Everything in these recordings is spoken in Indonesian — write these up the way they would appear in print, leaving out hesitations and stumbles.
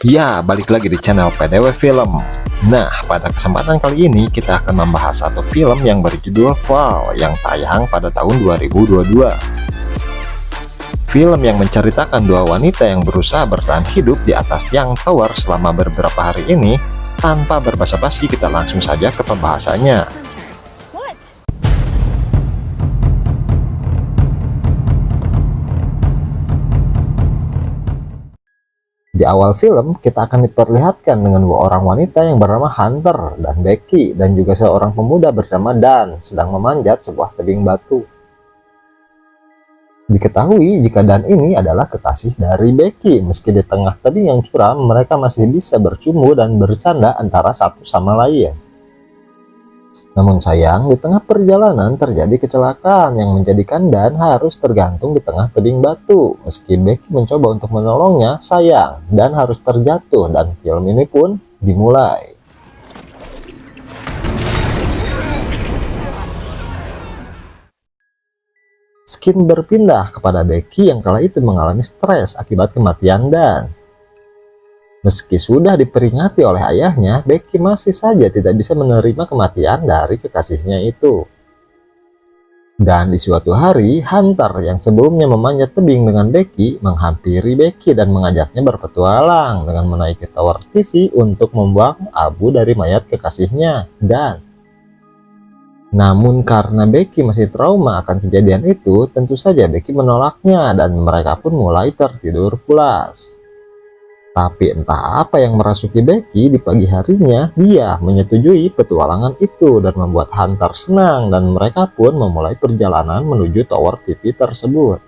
Ya, balik lagi di channel PDW Film. Nah, pada kesempatan kali ini kita akan membahas satu film yang berjudul Fall yang tayang pada tahun 2022. Film yang menceritakan dua wanita yang berusaha bertahan hidup di atas tiang tower selama beberapa hari ini. Tanpa berbasa-basi, kita langsung saja ke pembahasannya. Di awal film, kita akan diperlihatkan dengan dua orang wanita yang bernama Hunter dan Becky, dan juga seorang pemuda bernama Dan sedang memanjat sebuah tebing batu. Diketahui jika Dan ini adalah kekasih dari Becky. Meski di tengah tebing yang curam, mereka masih bisa bercumbu dan bercanda antara satu sama lain. Namun sayang, di tengah perjalanan terjadi kecelakaan yang menjadikan Dan harus tergantung di tengah tebing batu. Meski Becky mencoba untuk menolongnya, sayang, Dan harus terjatuh dan film ini pun dimulai. Skin berpindah kepada Becky yang kala itu mengalami stres akibat kematian Dan. Meski sudah diperingati oleh ayahnya, Becky masih saja tidak bisa menerima kematian dari kekasihnya itu. Dan di suatu hari, Hunter yang sebelumnya memanjat tebing dengan Becky menghampiri Becky dan mengajaknya berpetualang dengan menaiki tower TV untuk membuang abu dari mayat kekasihnya, Dan. Namun karena Becky masih trauma akan kejadian itu, tentu saja Becky menolaknya dan mereka pun mulai tertidur pulas. Tapi entah apa yang merasuki Becky di pagi harinya, dia menyetujui petualangan itu dan membuat Hunter senang dan mereka pun memulai perjalanan menuju tower TV tersebut.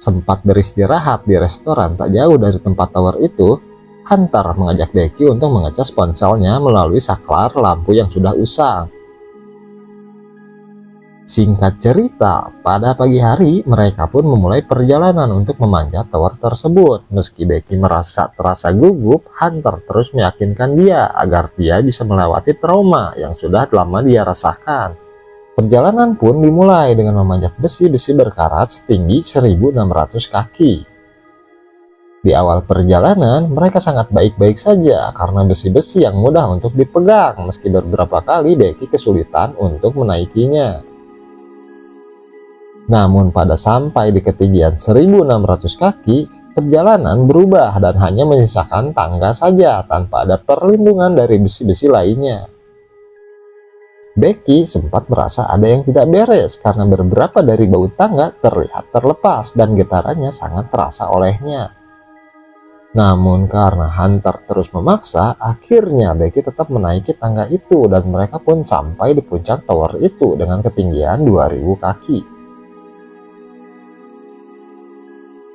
Sempat beristirahat di restoran tak jauh dari tempat tower itu, Hunter mengajak Becky untuk mengecas ponselnya melalui saklar lampu yang sudah usang. Singkat cerita, pada pagi hari mereka pun memulai perjalanan untuk memanjat tower tersebut. Meski Becky merasa terasa gugup, Hunter terus meyakinkan dia agar dia bisa melewati trauma yang sudah lama dia rasakan. Perjalanan pun dimulai dengan memanjat besi-besi berkarat setinggi 1.600 kaki. Di awal perjalanan, mereka sangat baik-baik saja karena besi-besi yang mudah untuk dipegang, meski beberapa kali Becky kesulitan untuk menaikinya. Namun pada sampai di ketinggian 1.600 kaki, perjalanan berubah dan hanya menyisakan tangga saja tanpa ada perlindungan dari besi-besi lainnya. Becky sempat merasa ada yang tidak beres karena beberapa dari baut tangga terlihat terlepas dan getarannya sangat terasa olehnya. Namun karena Hunter terus memaksa, akhirnya Becky tetap menaiki tangga itu dan mereka pun sampai di puncak tower itu dengan ketinggian 2.000 kaki.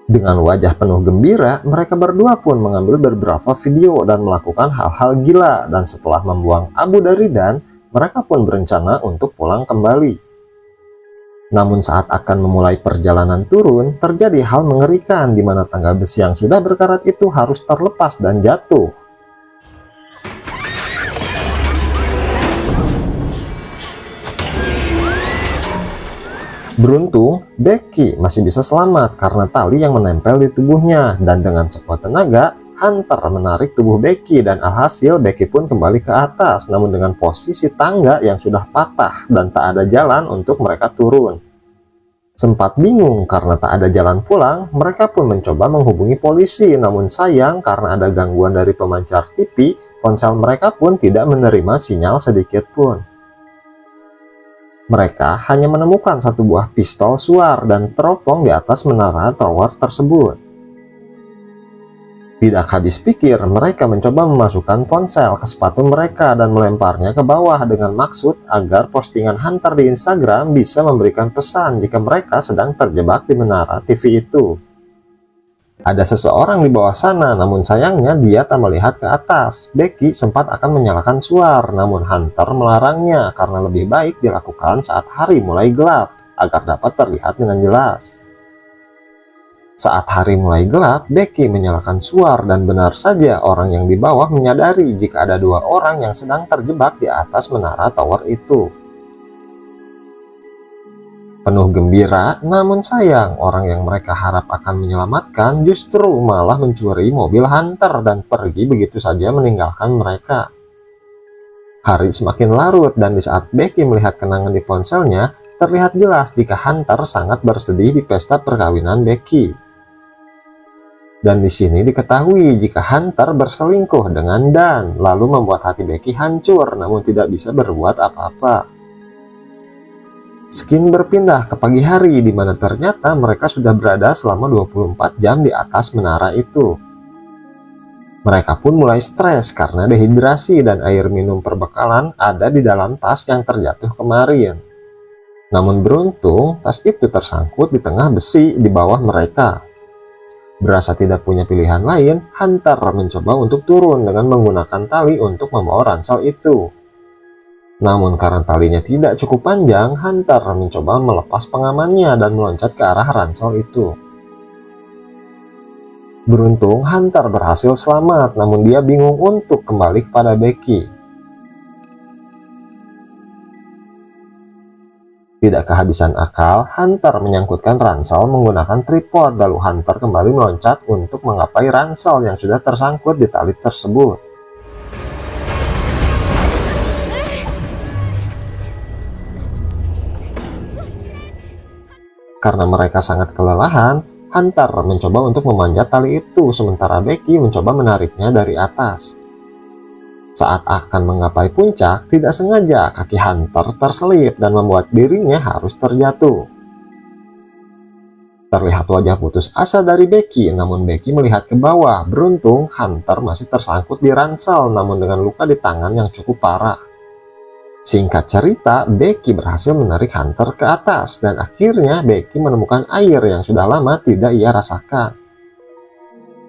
Dengan wajah penuh gembira, mereka berdua pun mengambil beberapa video dan melakukan hal-hal gila, dan setelah membuang abu dari Dan, mereka pun berencana untuk pulang kembali. Namun saat akan memulai perjalanan turun, terjadi hal mengerikan di mana tangga besi yang sudah berkarat itu harus terlepas dan jatuh. Beruntung, Becky masih bisa selamat karena tali yang menempel di tubuhnya, dan dengan sekuat tenaga, Hunter menarik tubuh Becky dan alhasil Becky pun kembali ke atas, namun dengan posisi tangga yang sudah patah dan tak ada jalan untuk mereka turun. Sempat bingung karena tak ada jalan pulang, mereka pun mencoba menghubungi polisi, namun sayang karena ada gangguan dari pemancar TV, ponsel mereka pun tidak menerima sinyal sedikit pun. Mereka hanya menemukan satu buah pistol suar dan teropong di atas menara tower tersebut. Tidak habis pikir, mereka mencoba memasukkan ponsel ke sepatu mereka dan melemparnya ke bawah dengan maksud agar postingan Hunter di Instagram bisa memberikan pesan jika mereka sedang terjebak di menara TV itu. Ada seseorang di bawah sana, namun sayangnya dia tak melihat ke atas. Becky sempat akan menyalakan suar, namun Hunter melarangnya karena lebih baik dilakukan saat hari mulai gelap agar dapat terlihat dengan jelas. Saat hari mulai gelap, Becky menyalakan suar dan benar saja orang yang di bawah menyadari jika ada dua orang yang sedang terjebak di atas menara tower itu. Penuh gembira, namun sayang, orang yang mereka harap akan menyelamatkan justru malah mencuri mobil Hunter dan pergi begitu saja meninggalkan mereka. Hari semakin larut dan di saat Becky melihat kenangan di ponselnya, terlihat jelas jika Hunter sangat bersedih di pesta perkawinan Becky. Dan di sini diketahui jika Hunter berselingkuh dengan Dan, lalu membuat hati Becky hancur namun tidak bisa berbuat apa-apa. Skin berpindah ke pagi hari di mana ternyata mereka sudah berada selama 24 jam di atas menara itu. Mereka pun mulai stres karena dehidrasi dan air minum perbekalan ada di dalam tas yang terjatuh kemarin. Namun beruntung tas itu tersangkut di tengah besi di bawah mereka. Berasa tidak punya pilihan lain, Hunter mencoba untuk turun dengan menggunakan tali untuk membawa ransel itu. Namun karena talinya tidak cukup panjang, Hunter mencoba melepas pengamannya dan meloncat ke arah ransel itu. Beruntung Hunter berhasil selamat, namun dia bingung untuk kembali kepada Becky. Tidak kehabisan akal, Hunter menyangkutkan ransel menggunakan tripod, lalu Hunter kembali meloncat untuk menggapai ransel yang sudah tersangkut di tali tersebut. Karena mereka sangat kelelahan, Hunter mencoba untuk memanjat tali itu, sementara Becky mencoba menariknya dari atas. Saat akan menggapai puncak, tidak sengaja kaki Hunter terselip dan membuat dirinya harus terjatuh. Terlihat wajah putus asa dari Becky, namun Becky melihat ke bawah. Beruntung Hunter masih tersangkut di ransel, namun dengan luka di tangan yang cukup parah. Singkat cerita, Becky berhasil menarik Hunter ke atas dan akhirnya Becky menemukan air yang sudah lama tidak ia rasakan.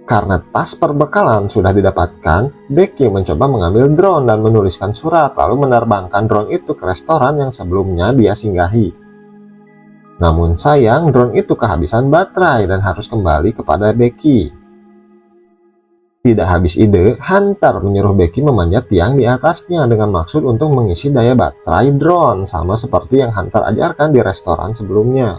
Karena tas perbekalan sudah didapatkan, Becky mencoba mengambil drone dan menuliskan surat lalu menerbangkan drone itu ke restoran yang sebelumnya dia singgahi. Namun sayang, drone itu kehabisan baterai dan harus kembali kepada Becky. Tidak habis ide, Hunter menyuruh Becky memanjat tiang di atasnya dengan maksud untuk mengisi daya baterai drone sama seperti yang Hunter ajarkan di restoran sebelumnya.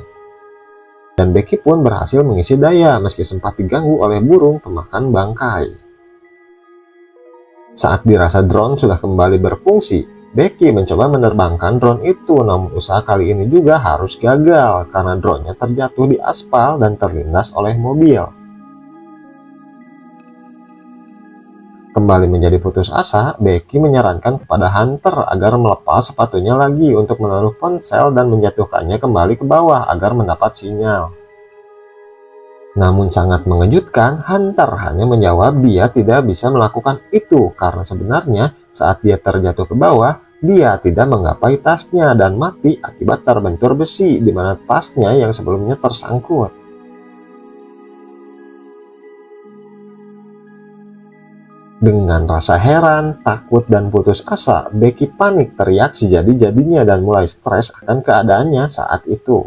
Dan Becky pun berhasil mengisi daya meski sempat diganggu oleh burung pemakan bangkai. Saat dirasa drone sudah kembali berfungsi, Becky mencoba menerbangkan drone itu, namun usaha kali ini juga harus gagal karena drone-nya terjatuh di aspal dan terlindas oleh mobil. Kembali menjadi putus asa, Becky menyarankan kepada Hunter agar melepas sepatunya lagi untuk menaruh ponsel dan menjatuhkannya kembali ke bawah agar mendapat sinyal. Namun sangat mengejutkan, Hunter hanya menjawab dia tidak bisa melakukan itu karena sebenarnya saat dia terjatuh ke bawah, dia tidak menggapai tasnya dan mati akibat terbentur besi di mana tasnya yang sebelumnya tersangkut. Dengan rasa heran, takut, dan putus asa, Becky panik teriak sejadi-jadinya dan mulai stres akan keadaannya saat itu.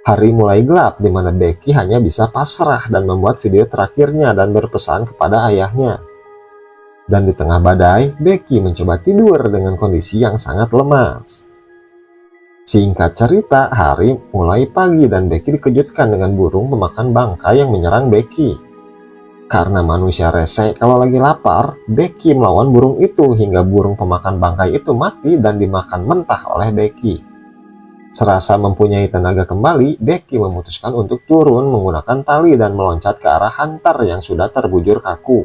Hari mulai gelap di mana Becky hanya bisa pasrah dan membuat video terakhirnya dan berpesan kepada ayahnya. Dan di tengah badai, Becky mencoba tidur dengan kondisi yang sangat lemas. Singkat cerita, hari mulai pagi dan Becky dikejutkan dengan burung pemakan bangkai yang menyerang Becky. Karena manusia rese kalau lagi lapar, Becky melawan burung itu hingga burung pemakan bangkai itu mati dan dimakan mentah oleh Becky. Serasa mempunyai tenaga kembali, Becky memutuskan untuk turun menggunakan tali dan meloncat ke arah Hunter yang sudah terbujur kaku.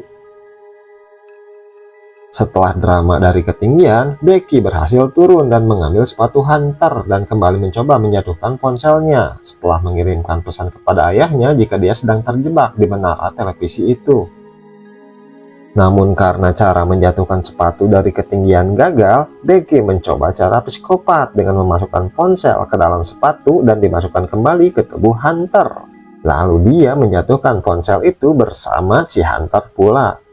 Setelah drama dari ketinggian, Becky berhasil turun dan mengambil sepatu Hunter dan kembali mencoba menjatuhkan ponselnya setelah mengirimkan pesan kepada ayahnya jika dia sedang terjebak di menara televisi itu. Namun karena cara menjatuhkan sepatu dari ketinggian gagal, Becky mencoba cara psikopat dengan memasukkan ponsel ke dalam sepatu dan dimasukkan kembali ke tubuh Hunter. Lalu dia menjatuhkan ponsel itu bersama si Hunter pula.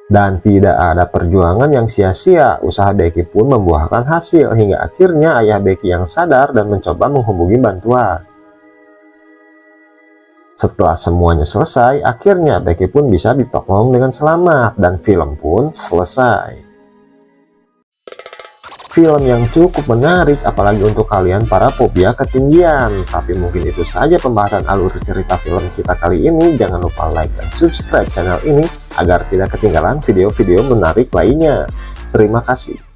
Dan tidak ada perjuangan yang sia-sia, usaha Becky pun membuahkan hasil hingga akhirnya ayah Becky yang sadar dan mencoba menghubungi bantuan. Setelah semuanya selesai, akhirnya Becky pun bisa ditolong dengan selamat dan film pun selesai. film yang cukup menarik apalagi untuk kalian para fobia ketinggian. Tapi mungkin itu saja pembahasan alur cerita film kita kali ini. Jangan lupa like dan subscribe channel ini agar tidak ketinggalan video-video menarik lainnya. Terima kasih.